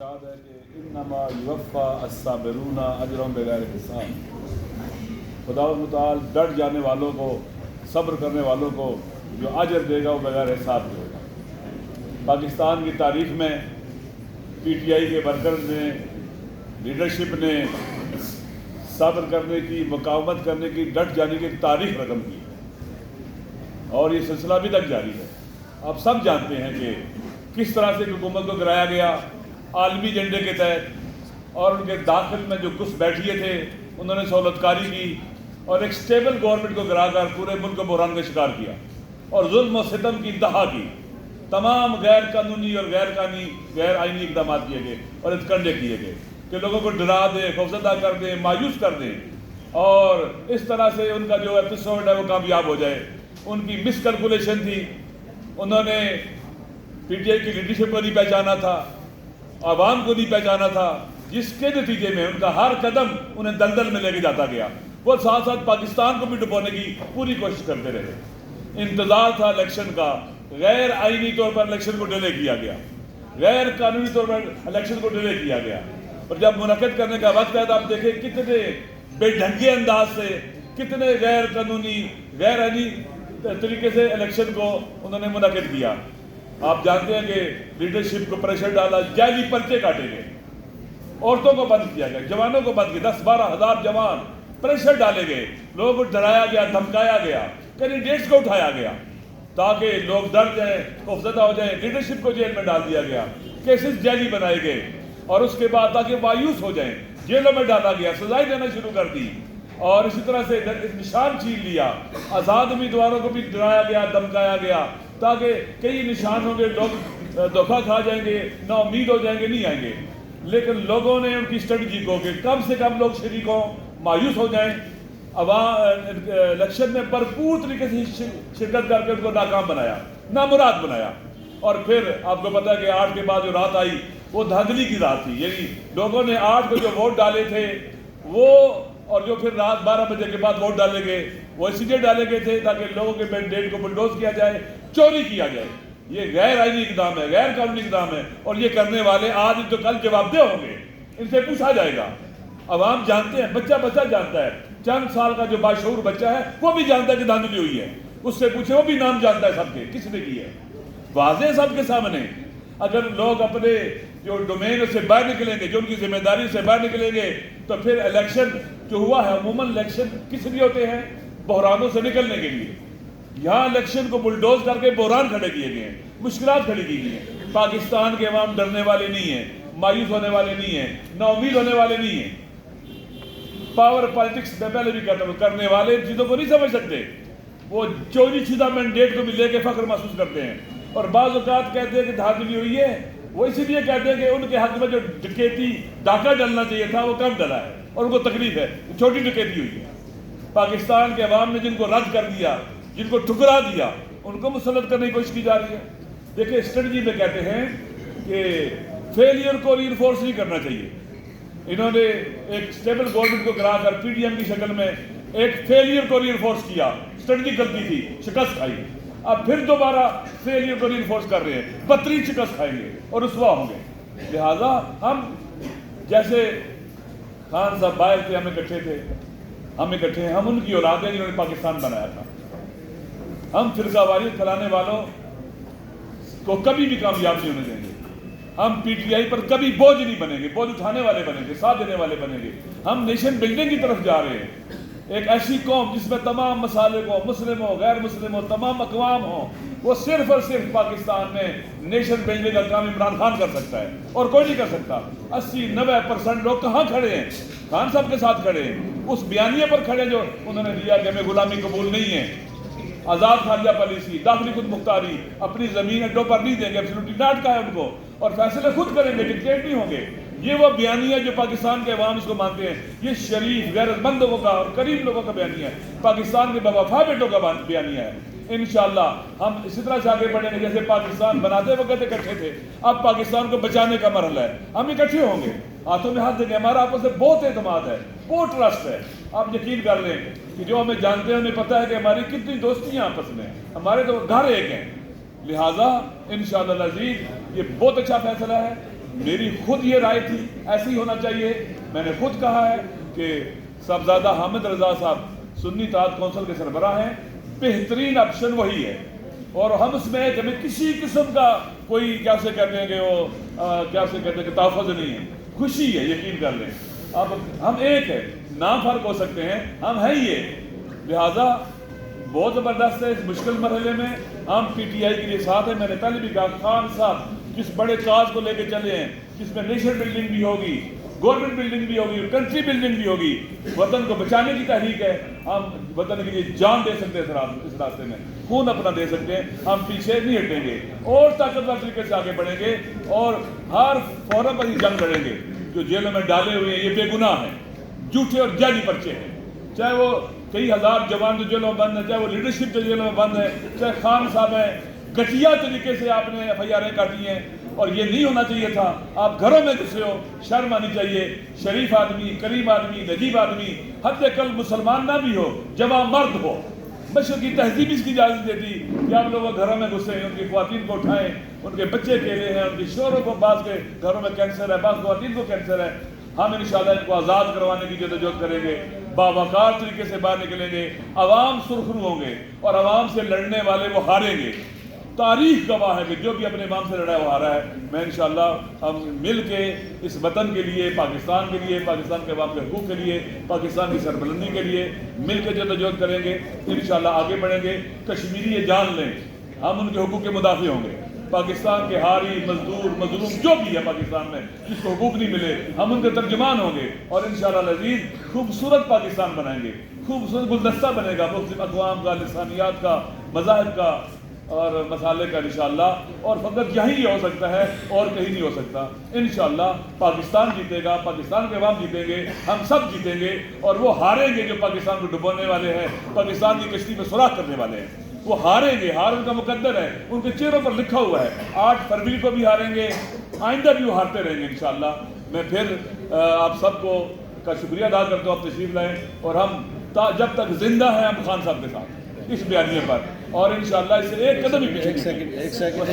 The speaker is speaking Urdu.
یاد ہے کہ انما یوفا الصابرون اجرهم بغیر حساب، خدا متعال ڈٹ جانے والوں کو، صبر کرنے والوں کو جو اجر دے گا وہ بغیر حساب دے گا۔ پاکستان کی تاریخ میں پی ٹی آئی کے ورکرز نے، لیڈرشپ نے صبر کرنے کی، مقاومت کرنے کی، ڈٹ جانے کی ایک تاریخ رقم کی اور یہ سلسلہ ابھی تک جاری ہے۔ آپ سب جانتے ہیں کہ کس طرح سے حکومت کو گرایا گیا عالمی ایجنڈے کے تحت، اور ان کے داخل میں جو گھس بیٹھیے تھے انہوں نے سہولت کاری کی اور ایک سٹیبل گورنمنٹ کو گرا کر پورے ملک کو بحران کا شکار کیا اور ظلم و ستم کی انتہا کی۔ تمام غیر قانونی اور غیر آئینی اقدامات کیے گئے اور اتکنڈے کیے گئے کہ لوگوں کو ڈرا دیں، خوفزدہ کر دیں، مایوس کر دیں، اور اس طرح سے ان کا جو ایپیسوڈ ہے وہ کامیاب ہو جائے۔ ان کی مس کیلکولیشن تھی، انہوں نے پی ٹی آئی کی لیڈرشپ کو نہیں پہچانا تھا، عوام کو نہیں پہچانا تھا، جس کے نتیجے میں ان کا ہر قدم انہیں دلدل میں لے کے جاتا گیا۔ وہ ساتھ ساتھ پاکستان کو بھی ڈبونے کی پوری کوشش کرتے رہے۔ انتظار تھا الیکشن کا، غیر آئینی طور پر الیکشن کو ڈیلے کیا گیا، غیر قانونی طور پر الیکشن کو ڈیلے کیا گیا، اور جب منعقد کرنے کا وقت ہے تو آپ دیکھیں کتنے بے ڈھنگے انداز سے، کتنے غیر قانونی، غیر آئینی طریقے سے الیکشن کو انہوں نے منعقد کیا۔ آپ جانتے ہیں کہ لیڈرشپ کو پریشر ڈالا، جعلی پرچے کاٹے گئے، عورتوں کو بند کیا گیا، جوانوں کو بند کیا، 10-12 ہزار جوان پریشر ڈالے گئے، لوگوں کو ڈرایا گیا، دھمکایا گیا، کینڈیڈیٹس کو اٹھایا گیا تاکہ لوگ ڈر جائیں، خوفزدہ ہو جائیں۔ لیڈرشپ کو جیل میں ڈال دیا گیا، کیسز جعلی بنائے گئے، اور اس کے بعد تاکہ مایوس ہو جائیں جیلوں میں ڈالا گیا، سزائیں دینا شروع کر دی، اور اسی طرح سے نشان چھین لیا۔ آزاد امیدواروں کو بھی ڈرایا گیا، دھمکایا گیا تاکہ کئی نشان ہوں گے، لوگ دھوکہ کھا جائیں گے، نا امید ہو جائیں گے، نہیں آئیں گے۔ لیکن لوگوں نے ان کی اسٹریٹجی کو کہ کم سے کم لوگ شریک ہوں، مایوس ہو جائیں، الیکشن میں بھرپور طریقے سے شرکت کر کے ان کو ناکام بنایا، نامراد بنایا۔ اور پھر آپ کو پتا ہے کہ 8 کے بعد جو رات آئی وہ دھاندلی کی رات تھی، یعنی لوگوں نے 8 کو جو ووٹ ڈالے تھے وہ، اور جو پھر رات 12 بجے کے بعد ووٹ ڈالے گئے وہ اس لیے ڈالے گئے تھے تاکہ لوگوں کے مینڈیٹ کو بلڈوز کیا جائے، چوری کیا جائے۔ یہ غیر آئینی اقدام ہے، غیر قانونی اقدام ہے، اور یہ کرنے والے آج تو کل جواب دہ ہوں گے، ان سے پوچھا جائے گا۔ عوام جانتے ہیں، بچہ جانتا ہے، چند سال کا جو باشعور بچہ ہے وہ بھی جانتا ہے کہ دھاندلی ہوئی ہے، اس سے پوچھے، وہ بھی نام جانتا ہے سب کے، کس نے کی ہے، واضح سب کے سامنے۔ اگر لوگ اپنے جو ڈومین سے باہر نکلیں گے، جو ان کی ذمہ داری سے باہر نکلیں گے، تو پھر الیکشن جو ہوا ہے، عموماً الیکشن کس لیے ہوتے ہیں؟ بحرانوں سے نکلنے کے لیے۔ یہاں الیکشن کو بلڈوز کر کے بحران کھڑے کیے گئے ہیں، مشکلات کھڑی کی گئی ہیں۔ پاکستان کے عوام ڈرنے والے نہیں ہیں، مایوس ہونے والے نہیں ہیں، نا امید ہونے والے نہیں ہیں۔ پاور پالیٹکس میں پہلے بھی کرنے والے ان چیزوں کو نہیں سمجھ سکتے، وہ چوری شدہ مینڈیٹ کو بھی لے کے فخر محسوس کرتے ہیں، اور بعض اوقات کہتے ہیں کہ دھاندلی ہوئی ہے، وہ اسی لیے کہتے ہیں کہ ان کے حق میں جو ڈکیتی ڈاکہ ڈلنا چاہیے تھا وہ کم ڈلا ہے، اور ان کو تکلیف ہے، چھوٹی ڈکیتی ہوئی ہے۔ پاکستان کے عوام نے جن کو رد کر دیا، جن کو ٹھکرا دیا، ان کو مسلط کرنے کی کوشش کی جا رہی ہے۔ دیکھیں اسٹریٹجی میں کہتے ہیں کہ فیلئر کو ری انفورس نہیں کرنا چاہیے۔ انہوں نے ایک سٹیبل گورنمنٹ کو گرا کر پی ڈی ایم کی شکل میں ایک فیلئر کو ری انفورس کیا، اسٹریٹجی غلطی تھی، شکست کھائی، اب پھر دوبارہ فیلئر کو ری انفورس کر رہے ہیں، بدترین شکست کھائیں گے اور رسوا ہوں گے۔ لہٰذا ہم جیسے خان صاحب باہر تھے، ہم اکٹھے تھے، ہم اکٹھے ہیں، ہم ان کی اولاد ہیں جنہوں نے پاکستان بنایا تھا۔ ہم فرقہ واریت پھیلانے والوں کو کبھی بھی کامیاب نہیں ہونے دیں گے۔ ہم پی ٹی آئی پر کبھی بوجھ نہیں بنیں گے، بوجھ اٹھانے والے بنیں گے، ساتھ دینے والے بنیں گے۔ ہم نیشن بلڈنگ کی طرف جا رہے ہیں، ایک ایسی قوم جس میں تمام مسالک ہوں، مسلم ہو، غیر مسلم ہو، تمام اقوام ہوں۔ وہ صرف اور صرف پاکستان میں نیشن بلڈنگ کا کام عمران خان کر سکتا ہے اور کوئی نہیں کر سکتا۔ 80-90% لوگ کہاں کھڑے ہیں؟ خان صاحب کے ساتھ کھڑے ہیں، اس بیانیے پر کھڑے جو انہوں نے دیا کہ ہمیں غلامی قبول نہیں ہے، آزاد خارجہ پالیسی، داخلی خود مختاری، اپنی زمین اڈوں پر نہیں دیں گے، ایبسولوٹلی ڈانٹ کا ہے ان کو، اور فیصلے خود کریں گے، ڈکٹیٹ نہیں ہوں گے۔ یہ وہ بیانیہ ہے جو پاکستان کے عوام اس کو مانتے ہیں۔ یہ شریف، غیرت مند لوگوں کا اور قریب لوگوں کا بیانیہ ہے، پاکستان کے بوفا بیٹوں کا بیانیہ ہے۔ انشاءاللہ ہم اسی طرح سے آگے بڑھیں گے جیسے پاکستان بناتے وقت اکٹھے تھے، اب پاکستان کو بچانے کا مرحلہ ہے، ہم اکٹھے ہوں گے، ہاتھوں میں ہاتھ دیں گے۔ ہمارا آپس میں بہت اعتماد ہے، بہت ٹرسٹ ہے۔ آپ یقین کر لیں کہ جو ہمیں جانتے ہیں انہیں پتہ ہے کہ ہماری کتنی دوستیاں آپس میں، ہمارے تو گھر ایک ہیں۔ لہٰذا انشاءاللہ العزیز یہ بہت اچھا فیصلہ ہے، میری خود یہ رائے تھی ایسے ہی ہونا چاہیے. میں نے خود کہا ہے کہ صاحبزادہ حامد رضا صاحب سنی اتحاد کونسل کے سربراہ ہیں, بہترین آپشن وہی ہے. اور ہم اس میں کبھی کسی قسم کا کوئی کیسے کہتے ہیں کہ وہ کیسے کہتے ہیں کہ تحفظ نہیں ہے, خوشی ہے, یقین کر لیں. اب ہم ایک ہے, نام فرق ہو سکتے ہیں, ہم ہیں یہ. لہٰذا بہت زبردست ہے. اس مشکل مرحلے میں ہم پی ٹی آئی کے لیے ساتھ ہیں. میں نے پہلے بھی کہا خان صاحب جس بڑے کاز کو لے کے چلے ہیں, جس میں نیشن بلڈنگ بھی ہوگی, گورنمنٹ بلڈنگ بھی ہوگی, کنٹری بلڈنگ بھی ہوگی, وطن کو بچانے کی تحریک ہے. ہم وطن کے لیے جان دے سکتے ہیں اس راستے میں, خون اپنا دے سکتے ہیں. ہم پیچھے نہیں ہٹیں گے اور طاقتور طریقے سے آگے بڑھیں گے اور ہر فورم پر ہی جنگ لڑیں گے. جو جیلوں میں ڈالے ہوئے ہیں یہ بے گناہ ہیں, جھوٹے اور جعلی پرچے ہیں. چاہے وہ کئی ہزار جوان جو جیلوں میں بند ہیں, چاہے وہ لیڈرشپ جو جیلوں میں بند ہے, چاہے خان صاحب ہیں, گٹیا طریقے سے آپ نے ایف آئی آریں کاٹی ہیں. اور یہ نہیں ہونا چاہیے تھا. آپ گھروں میں گھسے ہو, شرم آنی چاہیے. شریف آدمی, کریم آدمی, نجیب آدمی, حد کل مسلمان نہ بھی ہو, جوان مرد ہو. مشرق کی تہذیب اس کی اجازت دیتی کہ آپ لوگ گھروں میں گھسے ہیں, ان کی خواتین کو اٹھائیں, ان کے بچے اکیلے ہیں, ان کے شوہروں کو, بعض کے گھروں میں کینسر ہے, بعض خواتین کو کینسر ہے. ہم انشاءاللہ ان کو آزاد کروانے کی جدوجہد کریں گے, باوقار طریقے سے باہر نکلیں گے. عوام سرخرو ہوں گے اور عوام سے لڑنے والے وہ ہاریں گے. تاریخ گواہ ہے کہ جو بھی اپنے امام سے لڑا ہے وہ ہارا ہے. میں انشاءاللہ ہم مل کے اس وطن کے لیے, پاکستان کے لیے, پاکستان کے عوام کے حقوق کے لیے, پاکستان کی سربلندی کے لیے مل کے جدوجہد کریں گے. انشاءاللہ آگے بڑھیں گے. کشمیری یہ جان لیں ہم ان کے حقوق کے مدافع ہوں گے. پاکستان کے ہاری, مزدور, مظلوم جو بھی ہے پاکستان میں جس کو حقوق نہیں ملے, ہم ان کے ترجمان ہوں گے. اور انشاءاللہ العزیز خوبصورت پاکستان بنائیں گے. خوبصورت گلدستہ بنے گا مختلف اقوام کا, لسانیات کا, مذاہب کا اور مسالے کا انشاءاللہ. اور فقط یہی ہو سکتا ہے اور کہیں نہیں ہو سکتا. انشاءاللہ پاکستان جیتے گا, پاکستان کے عوام جیتیں گے, ہم سب جیتیں گے. اور وہ ہاریں گے جو پاکستان کو ڈبونے والے ہیں, پاکستان کی کشتی میں سوراخ کرنے والے ہیں. وہ ہاریں گے. ہار ان کا مقدر ہے, ان کے چہروں پر لکھا ہوا ہے. 8 فروری کو بھی ہاریں گے, آئندہ بھی وہ ہارتے رہیں گے انشاءاللہ. میں پھر آپ سب کو کا شکریہ ادا کرتا ہوں, آپ تشریف لائیں. اور ہم جب تک زندہ ہیں ہم خان صاحب کے ساتھ اس بیانیے پر, اور انشاءاللہ اس سے ایک قدم ہی پیچھے. ایک سیکنڈ